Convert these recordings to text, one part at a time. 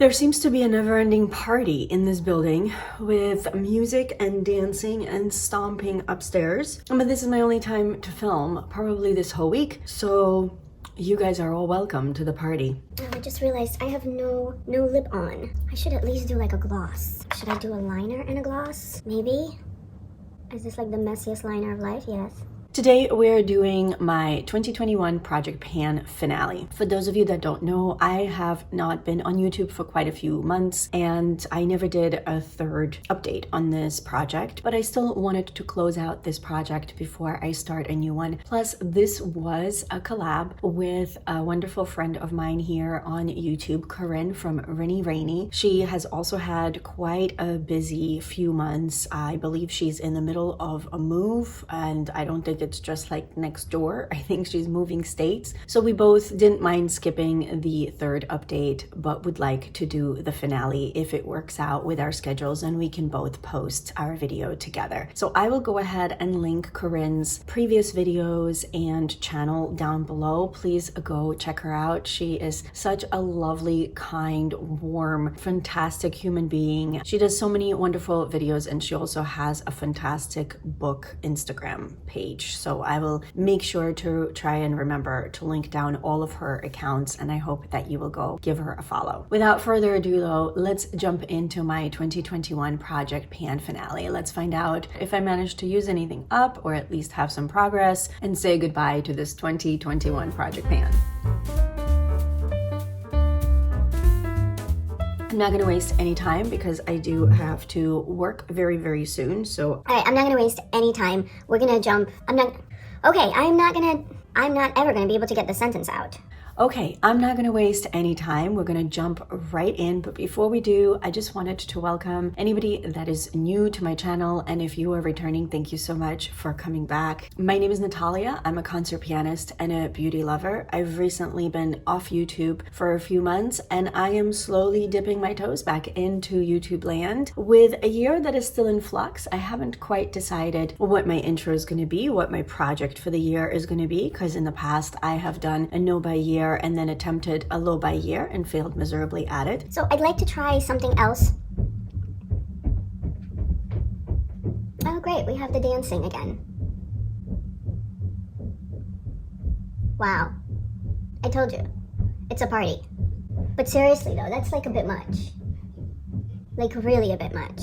There seems to be a never-ending party in this building with music and dancing and stomping upstairs. But this is my only time to film, probably this whole week, so you guys are all welcome to the party. Oh, I just realized I have no lip on. I should at least do like a gloss. Should I do a liner and a gloss? Maybe? Is this like the messiest liner of life? Yes. Today we're doing my 2021 Project Pan finale. For those of you that don't know, I have not been on YouTube for quite a few months and I never did a third update on this project, but I still wanted to close out this project before I start a new one. Plus, this was a collab with a wonderful friend of mine here on YouTube, Corinne from RINNEY RAINEY. She has also had quite a busy few months. I believe she's in the middle of a move and I don't think it's just like next door. I think she's moving states. So we both didn't mind skipping the third update, but would like to do the finale if it works out with our schedules and we can both post our video together. So I will go ahead and link Corinne's previous videos and channel down below. Please go check her out. She is such a lovely, kind, warm, fantastic human being. She does so many wonderful videos and she also has a fantastic book Instagram page. So I will make sure to try and remember to link down all of her accounts and I hope that you will go give her a follow. Without further ado though, let's jump into my 2021 Project Pan finale. Let's find out if I managed to use anything up or at least have some progress and say goodbye to this 2021 Project Pan. I'm not gonna waste any time because I do have to work very, very soon, so. All right, I'm not gonna waste any time. We're gonna jump, I'm not ever gonna be able to get the sentence out. Okay, I'm not going to waste any time. We're going to jump right in. But before we do, I just wanted to welcome anybody that is new to my channel. And if you are returning, thank you so much for coming back. My name is Natalia. I'm a concert pianist and a beauty lover. I've recently been off YouTube for a few months and I am slowly dipping my toes back into YouTube land. With a year that is still in flux, I haven't quite decided what my intro is going to be, what my project for the year is going to be, because in the past I have done a no by year and then attempted a low by year and failed miserably at it. So I'd like to try something else. Oh great, we have the dancing again. Wow, I told you, it's a party. But seriously though, that's like a bit much. Like really a bit much.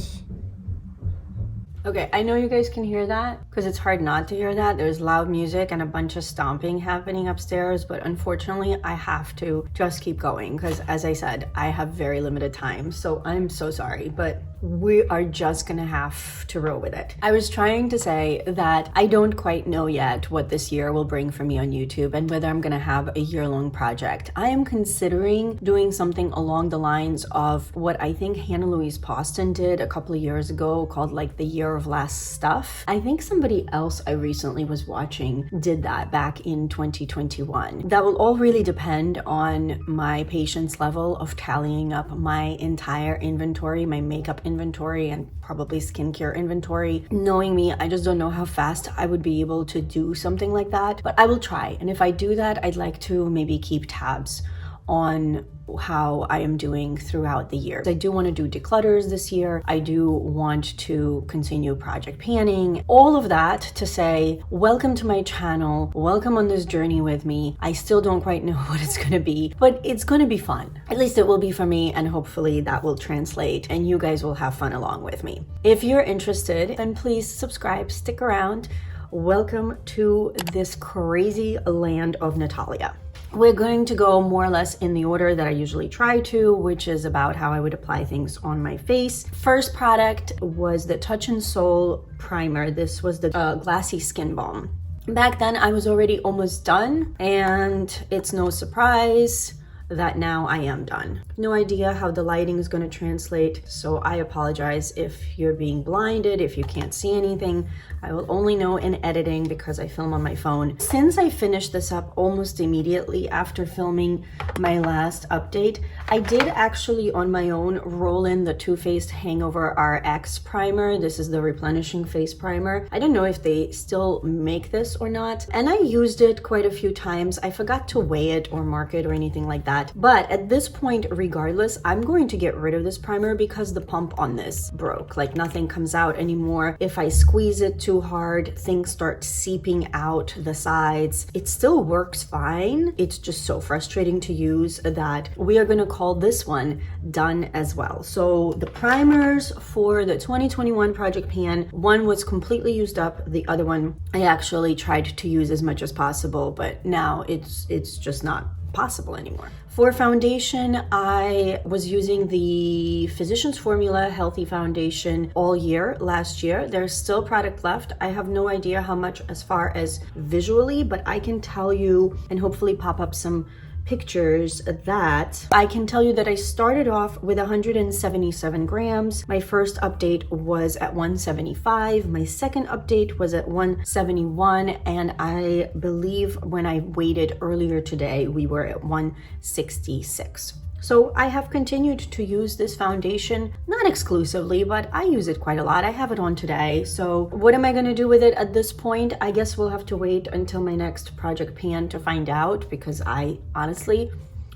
Okay, I know you guys can hear that because it's hard not to hear that. There's loud music and a bunch of stomping happening upstairs, but unfortunately I have to just keep going because as I said, I have very limited time. So I'm so sorry, but we are just gonna have to roll with it. I was trying to say that I don't quite know yet what this year will bring for me on YouTube and whether I'm gonna have a year-long project. I am considering doing something along the lines of what I think Hannah Louise Poston did a couple of years ago called like the Year of Last Stuff. I think somebody else I recently was watching did that back in 2021. That will all really depend on my patience level of tallying up my entire inventory, my makeup inventory and probably skincare inventory. Knowing me, I just don't know how fast I would be able to do something like that, but I will try. And if I do that, I'd like to maybe keep tabs on how I am doing throughout the year. I do want to do declutters this year. I do want to continue project panning. All of that to say, welcome to my channel. Welcome on this journey with me. I still don't quite know what it's going to be, but it's going to be fun. At least it will be for me and hopefully that will translate and you guys will have fun along with me. If you're interested, then please subscribe, stick around. Welcome to this crazy land of Natalia. We're going to go more or less in the order that I usually try to, which is about how I would apply things on my face. First product was the Touch and Soul primer. This was the Glassy Skin Balm. Back then I was already almost done and it's no surprise that now I am done. No idea how the lighting is going to translate, so I apologize if you're being blinded, if you can't see anything. I will only know in editing because I film on my phone. Since I finished this up almost immediately after filming my last update, I did actually on my own roll in the Too Faced Hangover RX primer. This is the Replenishing face primer. I don't know if they still make this or not, and I used it quite a few times. I forgot to weigh it or mark it or anything like that. that. But at this point, regardless, I'm going to get rid of this primer because the pump on this broke. Like nothing comes out anymore. If I squeeze it too hard, things start seeping out the sides. It still works fine. It's just so frustrating to use that we are going to call this one done as well. So the primers for the 2021 project pan, one was completely used up. The other one I actually tried to use as much as possible, but now it's just not possible anymore. For foundation, I was using the Physicians Formula Healthy Foundation all year last year. There's still product left. I have no idea how much as far as visually, but I can tell you and hopefully pop up some pictures that I can tell you that I started off with 177 grams. My first update was at 175. My second update was at 171. And I believe when I weighed earlier today, we were at 166. So I have continued to use this foundation, not exclusively, but I use it quite a lot. I have it on today. So what am I going to do with it at this point? I guess we'll have to wait until my next project pan to find out, because I honestly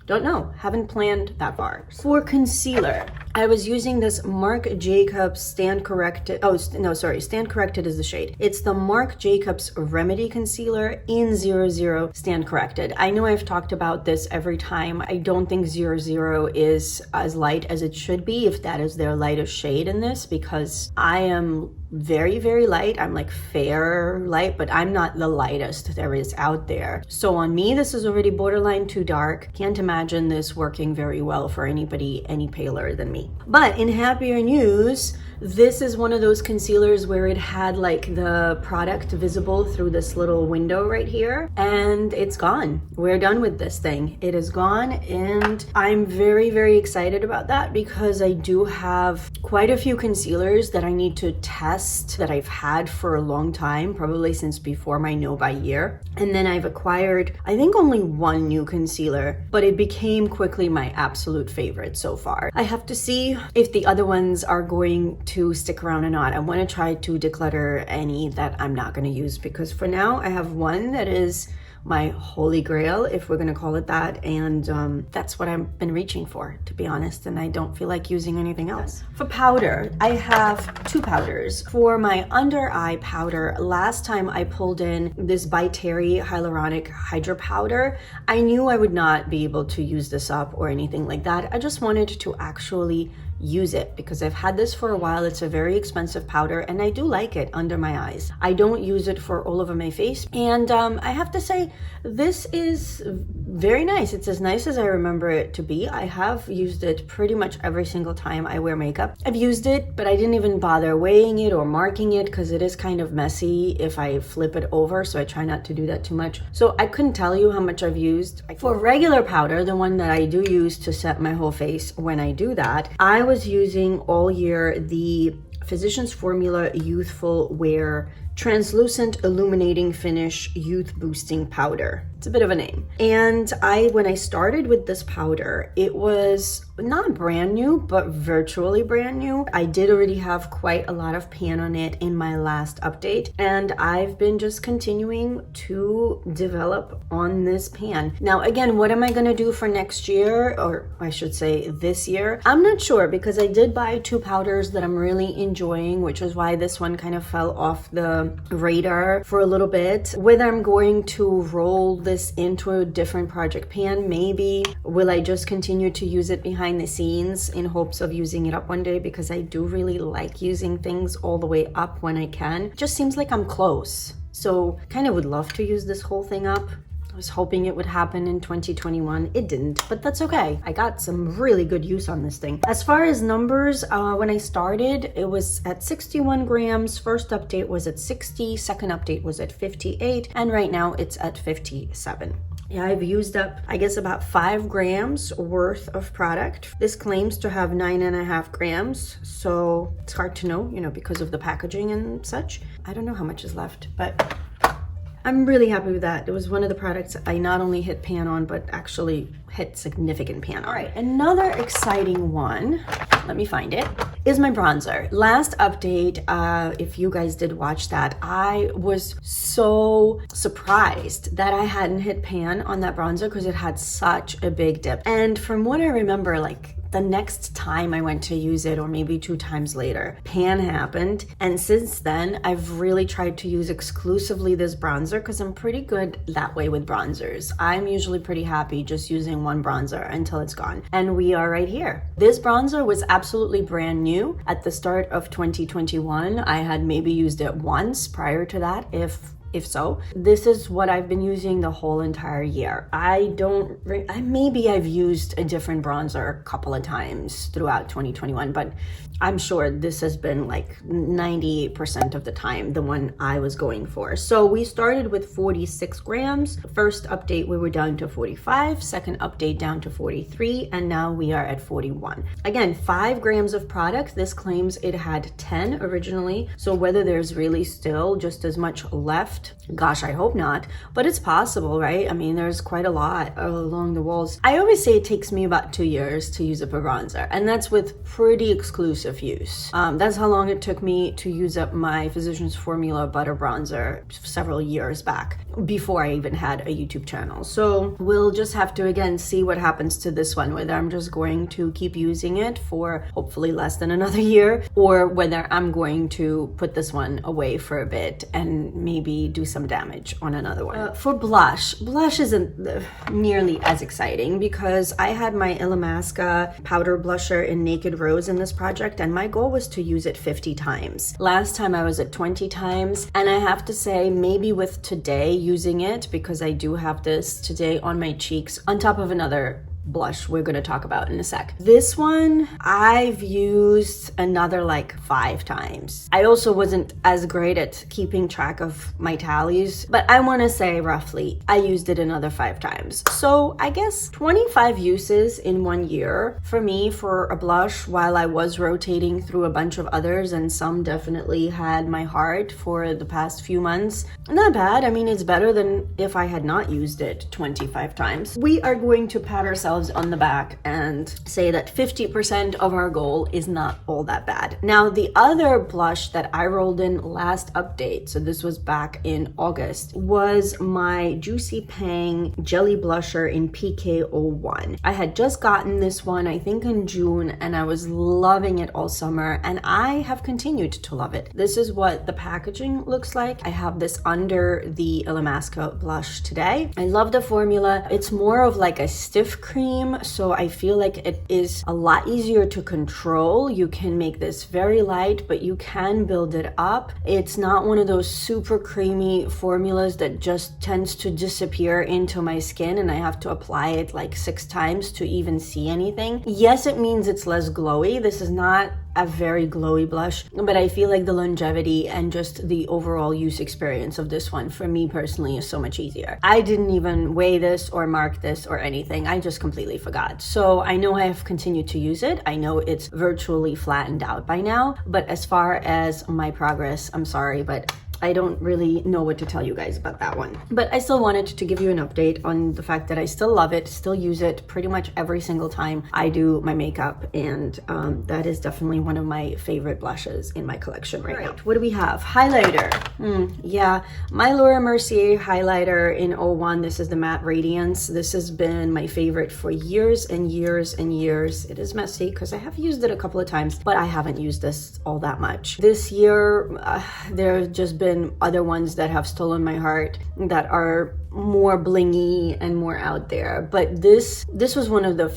don't know. Haven't planned that far. For concealer, I was using this Marc Jacobs Stand Corrected. Oh, no, sorry. Stand Corrected is the shade. It's the Marc Jacobs Remedy Concealer in 00 Stand Corrected. I know I've talked about this every time. I don't think 00 is as light as it should be, if that is their lightest shade in this, because I am very, very light. I'm like fair light, but I'm not the lightest there is out there. So on me, this is already borderline too dark. Can't imagine this working very well for anybody any paler than me. But in happier news, this is one of those concealers where it had like the product visible through this little window right here, and it's gone. We're done with this thing. It is gone, and I'm very, very excited about that, because I do have quite a few concealers that I need to test that I've had for a long time, probably since before my No Buy year. And then I've acquired, I think, only one new concealer, but it became quickly my absolute favorite so far. I have to see if the other ones are going to stick around or not. I want to try to declutter any that I'm not going to use, because for now I have one that is my holy grail, if we're going to call it that, and that's what I've been reaching for, to be honest, and I don't feel like using anything else. For powder, I have two powders. For my under eye powder, last time I pulled in this by Terry Hyaluronic Hydra-Powder, I knew I would not be able to use this up or anything like that. I just wanted to actually use it because I've had this for a while. It's a very expensive powder and I do like it under my eyes. I don't use it for all over my face, and I have to say this is very nice. It's as nice as I remember it to be. I have used it pretty much every single time I wear makeup. I've used it, but I didn't even bother weighing it or marking it because it is kind of messy if I flip it over, so I try not to do that too much. So I couldn't tell you how much I've used. For regular powder, the one that I do use to set my whole face when I do that, I was using all year the Physicians Formula Youthful Wear Translucent Illuminating Finish Youth Boosting Powder. It's a bit of a name. And when I started with this powder, it was not brand new, but virtually brand new. I did already have quite a lot of pan on it in my last update, and I've been just continuing to develop on this pan. Now, again, what am I gonna do for next year, or I should say this year? I'm not sure, because I did buy two powders that I'm really enjoying, which is why this one kind of fell off the radar for a little bit. Whether I'm going to roll this into a different project pan, maybe. Will I just continue to use it behind the scenes in hopes of using it up one day, because I do really like using things all the way up when I can. It just seems like I'm close. So kind of would love to use this whole thing up. I was hoping it would happen in 2021. It didn't, but that's okay. I got some really good use on this thing. As far as numbers, when I started, it was at 61 grams. First update was at 60, second update was at 58, and right now it's at 57. Yeah, I've used up, I guess, about 5 grams worth of product. This claims to have 9.5 grams, so it's hard to know, because of the packaging and such. I don't know how much is left, but I'm really happy with that. It was one of the products I not only hit pan on, but actually hit significant pan on. All right, another exciting one, let me find it, is my bronzer. Last update, if you guys did watch that, I was so surprised that I hadn't hit pan on that bronzer because it had such a big dip. And from what I remember, like the next time I went to use it, or maybe 2 times later, pan happened. And since then, I've really tried to use exclusively this bronzer because I'm pretty good that way with bronzers. I'm usually pretty happy just using one bronzer until it's gone. And we are right here. This bronzer was absolutely brand new at the start of 2021. I had maybe used it once prior to that, if so. This is what I've been using the whole entire year. Maybe I've used a different bronzer a couple of times throughout 2021, but I'm sure this has been like 98% of the time the one I was going for. So we started with 46 grams. First update, we were down to 45, second update down to 43, and now we are at 41. Again, 5 grams of product. This claims it had 10 originally. So whether there's really still just as much left, gosh, I hope not, but it's possible, right? I mean, there's quite a lot along the walls. I always say it takes me about 2 years to use up a bronzer, and that's with pretty exclusive use. That's how long it took me to use up my Physicians Formula butter bronzer several years back, before I even had a YouTube channel. So we'll just have to again see what happens to this one, whether I'm just going to keep using it for hopefully less than another year, or whether I'm going to put this one away for a bit and maybe do some damage on another one. For blush isn't nearly as exciting because I had my ILLAMASQUA powder blusher in Naked Rose in this project, and my goal was to use it 50 times. Last time I was at 20 times, and I have to say, maybe with today using it, because I do have this today on my cheeks on top of another blush we're going to talk about in a sec. This one I've used another like 5 times. I also wasn't as great at keeping track of my tallies, but I want to say roughly I used it another 5 times. So I guess 25 uses in 1 year for me for a blush, while I was rotating through a bunch of others, and some definitely had my heart for the past few months. Not bad. I mean, it's better than if I had not used it 25 times. We are going to pat ourselves on the back and say that 50% of our goal is not all that bad. Now, the other blush that I rolled in last update, so this was back in August, was my Juicy Pang Jelly Blusher in PK01. I had just gotten this one, I think in June, and I was loving it all summer, and I have continued to love it. This is what the packaging looks like. I have this under the ILLAMASQUA blush today. I love the formula. It's more of like a stiff cream, so I feel like it is a lot easier to control. You can make this very light, but you can build it up. It's not one of those super creamy formulas that just tends to disappear into my skin and I have to apply it like 6 times to even see anything. Yes, it means it's less glowy. This is not a very glowy blush, but I feel like the longevity and just the overall use experience of this one for me personally is so much easier. I didn't even weigh this or mark this or anything. I just completely forgot. So I know I have continued to use it. I know it's virtually flattened out by now, but as far as my progress, I'm sorry, but I don't really know what to tell you guys about that one. But I still wanted to give you an update on the fact that I still love it, still use it pretty much every single time I do my makeup, and that is definitely one of my favorite blushes in my collection right now. What do we have? Highlighter. Yeah, my Laura Mercier highlighter in 01. This is the matte Radiance. This has been my favorite for years and years and years. It is messy because I have used it a couple of times, but I haven't used this all that much. This year, there have just been other ones that have stolen my heart that are more blingy and more out there, but this was one of the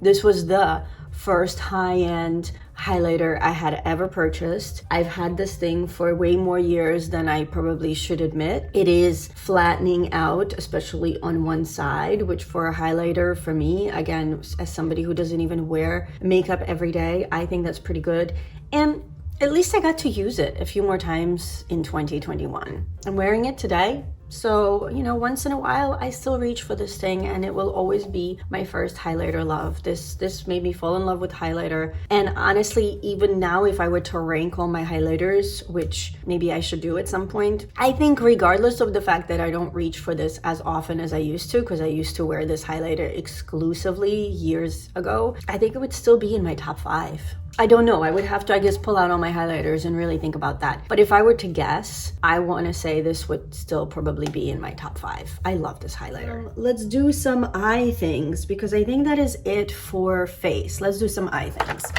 this was the first high-end highlighter I had ever purchased. I've had this thing for way more years than I probably should admit. It is flattening out, especially on one side, which for a highlighter for me, again, as somebody who doesn't even wear makeup every day, I think that's pretty good. And at least I got to use it a few more times in 2021. I'm wearing it today. So, you know, once in a while, I still reach for this thing, and it will always be my first highlighter love. This made me fall in love with highlighter. And honestly, even now, if I were to rank all my highlighters, which maybe I should do at some point, I think regardless of the fact that I don't reach for this as often as I used to, because I used to wear this highlighter exclusively years ago, I think it would still be in my top 5. I don't know. I would have to, I guess, pull out all my highlighters and really think about that. But if I were to guess, I want to say this would still probably be in my top 5. I love this highlighter. Let's do some eye things, because I think that is it for face. Let's do some eye things.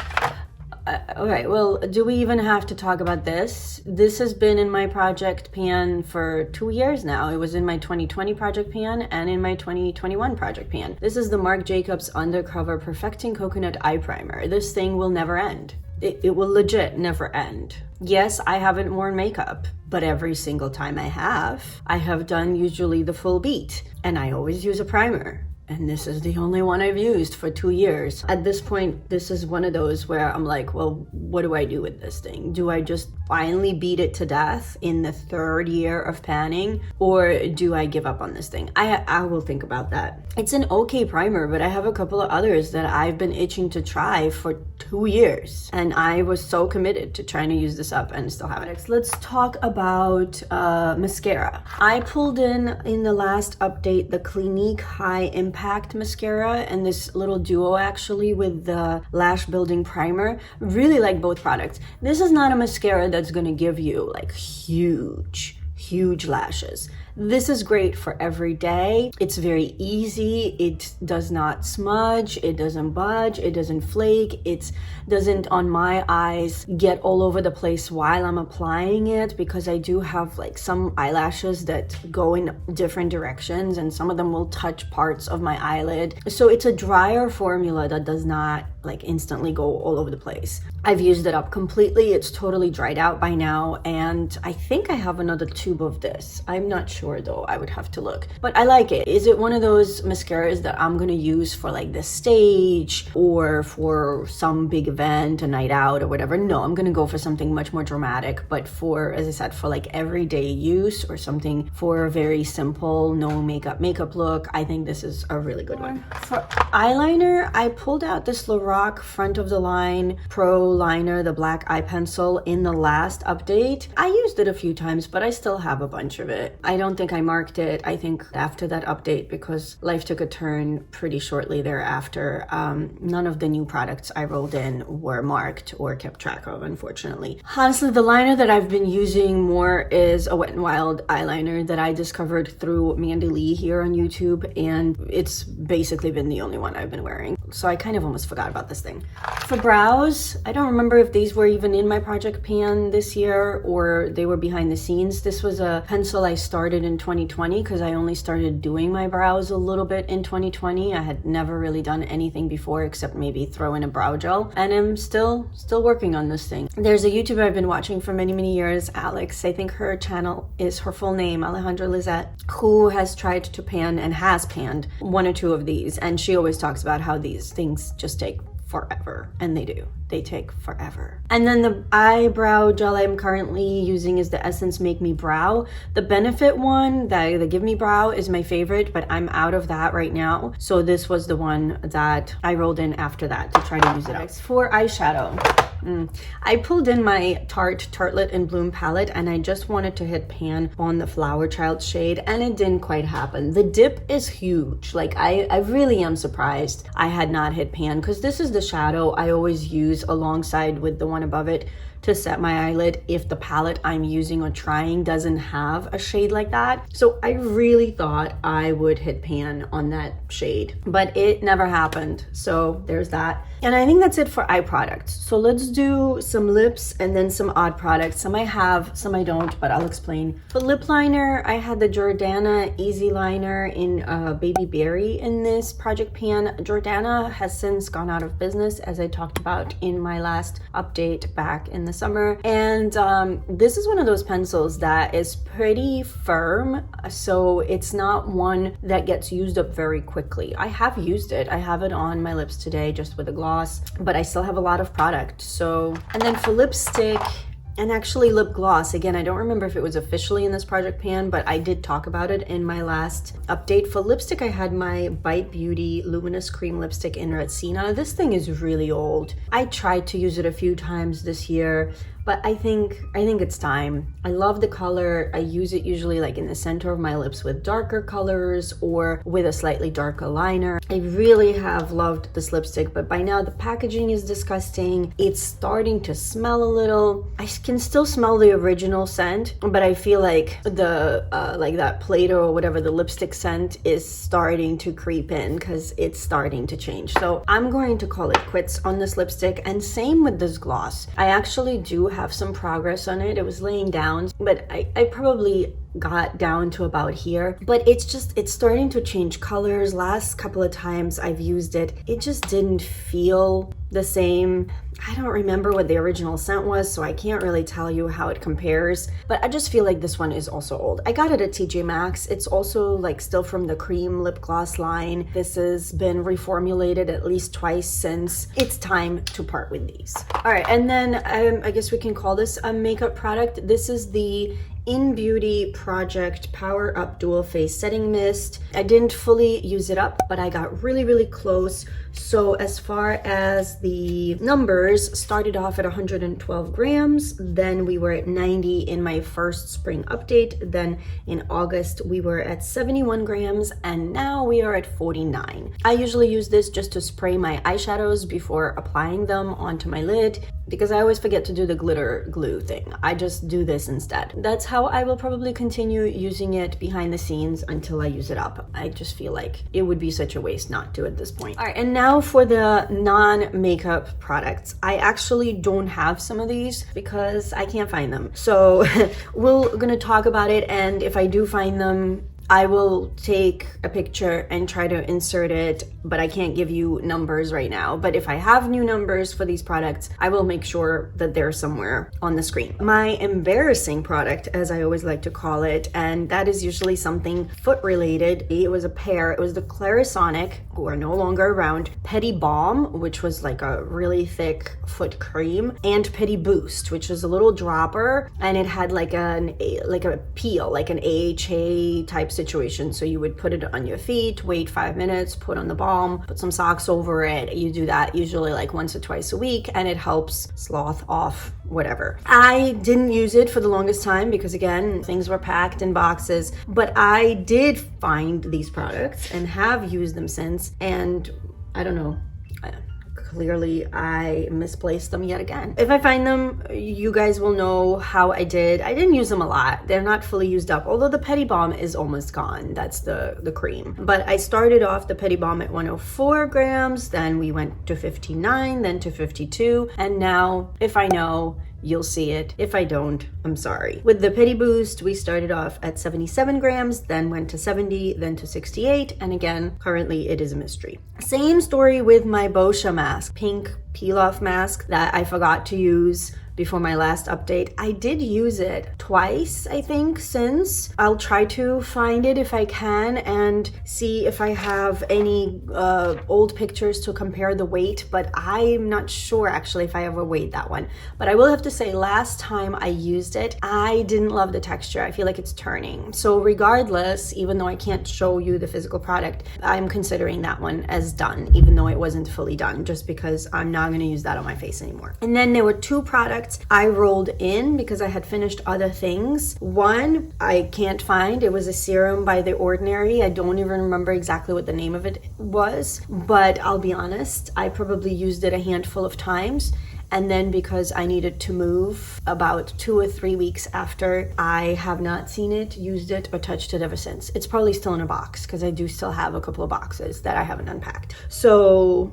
Okay, well, do we even have to talk about this? This has been in my project pan for 2 years now. It was in my 2020 project pan and in my 2021 project pan. This is the Marc Jacobs Undercover Perfecting Coconut Eye Primer. This thing will never end. It will legit never end. Yes, I haven't worn makeup, but every single time I have done usually the full beat, and I always use a primer. And this is the only one I've used for 2 years. At this point, this is one of those where I'm like, well, what do I do with this thing? Do I just finally beat it to death in the 3rd year of panning? Or do I give up on this thing? I will think about that. It's an okay primer, but I have a couple of others that I've been itching to try for 2 years. And I was so committed to trying to use this up and still haven't. Next, let's talk about mascara. I pulled in the last update, the Clinique High Impact mascara, and this little duo actually with the lash building primer. Really like both products. This is not a mascara that's gonna give you like huge lashes. This is great for every day. It's very easy. It does not smudge. It doesn't budge. It doesn't flake. It doesn't, on my eyes, get all over the place while I'm applying it, because I do have like some eyelashes that go in different directions, and some of them will touch parts of my eyelid. So it's a drier formula that does not like instantly go all over the place. I've used it up completely. It's totally dried out by now, and I think I have another tube of this. I'm not sure though, I would have to look, but I like it. Is it one of those mascaras that I'm gonna use for like the stage or for some big event, a night out or whatever? No, I'm gonna go for something much more dramatic, but for, as I said, for like everyday use or something for a very simple, no makeup look, I think this is a really good one. For eyeliner, I pulled out this LORAC Front of the Line Pro Liner, the black eye pencil, in the last update. I used it a few times, but I still have a bunch of it. I don't think I marked it, I think, after that update, because life took a turn pretty shortly thereafter. None of the new products I rolled in were marked or kept track of, unfortunately. Honestly, the liner that I've been using more is a Wet n Wild eyeliner that I discovered through Mandy Lee here on YouTube, and it's basically been the only one I've been wearing. So I kind of almost forgot about this thing. For brows, I don't remember if these were even in my project pan this year or they were behind the scenes. This was a pencil I started in 2020 because I only started doing my brows a little bit in 2020. I had never really done anything before except maybe throw in a brow gel, and I'm still working on this thing. There's a YouTuber I've been watching for many years, Alex, I think her channel is her full name, Alejandra Lizette, who has tried to pan and has panned 1 or 2 of these, and she always talks about how these things just take forever, and they do. They take forever. And then the eyebrow gel I'm currently using is the Essence Make Me Brow. The Benefit one, the Give Me Brow, is my favorite, but I'm out of that right now. So this was the one that I rolled in after that to try to use it up. For eyeshadow, I pulled in my Tarte Tartlet in Bloom palette, and I just wanted to hit pan on the Flower Child shade, and it didn't quite happen. The dip is huge. Like, I really am surprised I had not hit pan, because this is the shadow I always use alongside with the one above it to set my eyelid if the palette I'm using or trying doesn't have a shade like that. So I really thought I would hit pan on that shade, but it never happened. So there's that. And I think that's it for eye products. So let's do some lips and then some odd products. Some I have, some I don't, but I'll explain. For lip liner, I had the Jordana Easy Liner in Baby Berry in this project pan. Jordana has since gone out of business, as I talked about in my last update back in the summer. And this is one of those pencils that is pretty firm, so it's not one that gets used up very quickly. I have used it. I have it on my lips today just with a gloss, but I still have a lot of product. So, and then for lipstick, And actually lip gloss, again, I don't remember if it was officially in this project pan, but I did talk about it in my last update. For lipstick, I had my Bite Beauty Luminous Cream Lipstick in Retsina. This thing is really old. I tried to use it a few times this year, but I think it's time. I love the color. I use it usually like in the center of my lips with darker colors or with a slightly darker liner. I really have loved this lipstick, but by now the packaging is disgusting. It's starting to smell a little. I can still smell the original scent, but I feel like the like that Play-Doh or whatever, the lipstick scent is starting to creep in because it's starting to change. So I'm going to call it quits on this lipstick, and same with this gloss. I actually do have some progress on it. It was laying down, but I probably got down to about here, but it's starting to change colors. Last couple of times I've used it, it just didn't feel the same. I don't remember what the original scent was, so I can't really tell you how it compares, but I just feel like this one is also old. I got it at TJ Maxx. It's also like still from the cream lip gloss line. This has been reformulated at least twice since. It's time to part with these. All right, and then I guess we can call this a makeup product. This is the In Beauty Project Power Up Dual Face Setting Mist. I didn't fully use it up, but I got really close. So as far as the numbers, started off at 112 grams, then we were at 90 in my first spring update, then in August we were at 71 grams, and now we are at 49. I usually use this just to spray my eyeshadows before applying them onto my lid, because I always forget to do the glitter glue thing. I just do this instead. That's how I will probably continue using it behind the scenes until I use it up. I just feel like it would be such a waste not to at this point. All right, and now for the non-makeup products. I actually don't have some of these because I can't find them. So we're gonna talk about it, and if I do find them, I will take a picture and try to insert it, but I can't give you numbers right now. But if I have new numbers for these products, I will make sure that they're somewhere on the screen. My embarrassing product, as I always like to call it, and that is usually something foot related. It was a pair. It was the Coloricon, who are no longer around, Petty Balm, which was like a really thick foot cream, and Petty Boost, which was a little dropper, and it had like a peel, like an AHA type situation. So you would put it on your feet, wait 5 minutes, put on the balm, put some socks over it. You do that usually like once or twice a week, and it helps slough off whatever. I didn't use it for the longest time because, again, things were packed in boxes, but I did find these products and have used them since, and I don't know, clearly I misplaced them yet again. If I find them, you guys will know how I did. I didn't use them a lot. They're not fully used up, although the Petty Balm is almost gone. That's the cream. But I started off the Petty Balm at 104 grams, then we went to 59, then to 52, and now, if I know, you'll see it. If I don't, I'm sorry. With the Petty Boost, we started off at 77 grams, then went to 70, then to 68, and again, currently it is a mystery. Same story with my Boscia mask, pink peel-off mask that I forgot to use before my last update. I did use it twice, I think, since. I'll try to find it if I can and see if I have any old pictures to compare the weight, but I'm not sure actually if I ever weighed that one. But I will have to say, last time I used it, I didn't love the texture. I feel like it's turning. So regardless, even though I can't show you the physical product, I'm considering that one as done, even though it wasn't fully done, just because I'm not gonna use that on my face anymore. And then there were two products I rolled in because I had finished other things. One I can't find. It was a serum by The Ordinary. I don't even remember exactly what the name of it was, but I'll be honest, I probably used it a handful of times. And then because I needed to move about 2 or 3 weeks after, I have not seen it, used it, or touched it ever since. It's probably still in a box because I do still have a couple of boxes that I haven't unpacked. So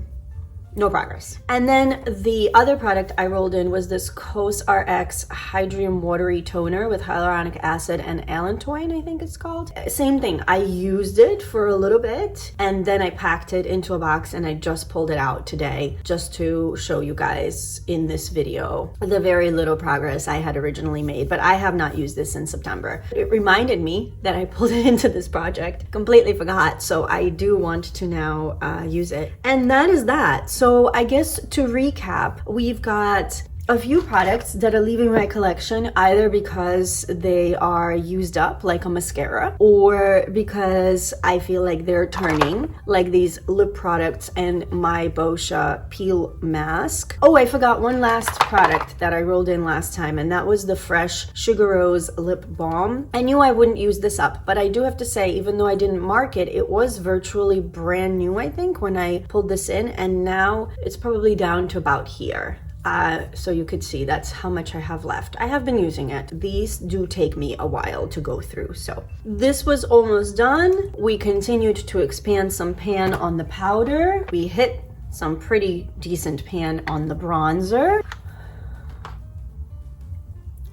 no progress. And then the other product I rolled in was this Cos RX Hydrium Watery Toner with hyaluronic acid and allantoin, I think it's called. Same thing. I used it for a little bit and then I packed it into a box and I just pulled it out today just to show you guys in this video the very little progress I had originally made, but I have not used this since September. It reminded me that I pulled it into this project, completely forgot, so I do want to now use it. And that is that. So I guess to recap, we've got a few products that are leaving my collection either because they are used up, like a mascara, or because I feel like they're turning, like these lip products and my Boscia peel mask. Oh, I forgot one last product that I rolled in last time, and that was the Fresh Sugar Rose Lip Balm. I knew I wouldn't use this up, but I do have to say, even though I didn't mark it, it was virtually brand new, I think, when I pulled this in, and now it's probably down to about here. So you could see that's how much I have left. I have been using it. These do take me a while to go through. So this was almost done. We continued to expand some pan on the powder. We hit some pretty decent pan on the bronzer.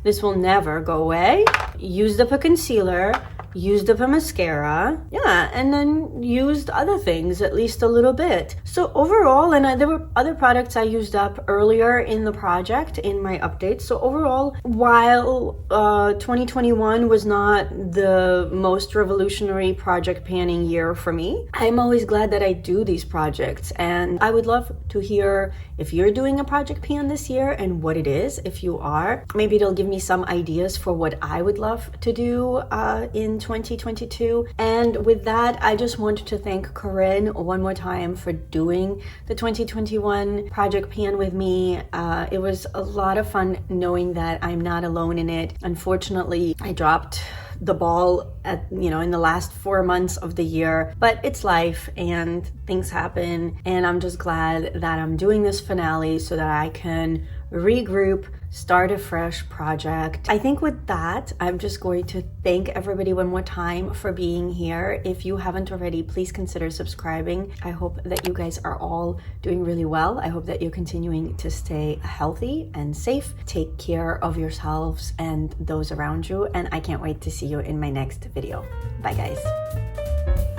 This will never go away. Used up a concealer, used up a mascara, yeah, and then used other things at least a little bit. So overall, and there were other products I used up earlier in the project in my updates. So overall, while 2021 was not the most revolutionary project panning year for me, I'm always glad that I do these projects, and I would love to hear if you're doing a project pan this year and what it is. If you are, maybe it'll give me some ideas for what I would love to do in 2022. And with that, I just want to thank Corinne one more time for doing the 2021 project pan with me. It was a lot of fun knowing that I'm not alone in it. Unfortunately, I dropped the ball at, in the last 4 months of the year, but it's life and things happen, and I'm just glad that I'm doing this finale so that I can regroup, start a fresh project. I think with that, I'm just going to thank everybody one more time for being here. If you haven't already, please consider subscribing. I hope that you guys are all doing really well. I hope that you're continuing to stay healthy and safe. Take care of yourselves and those around you, and I can't wait to see you in my next video. Bye guys.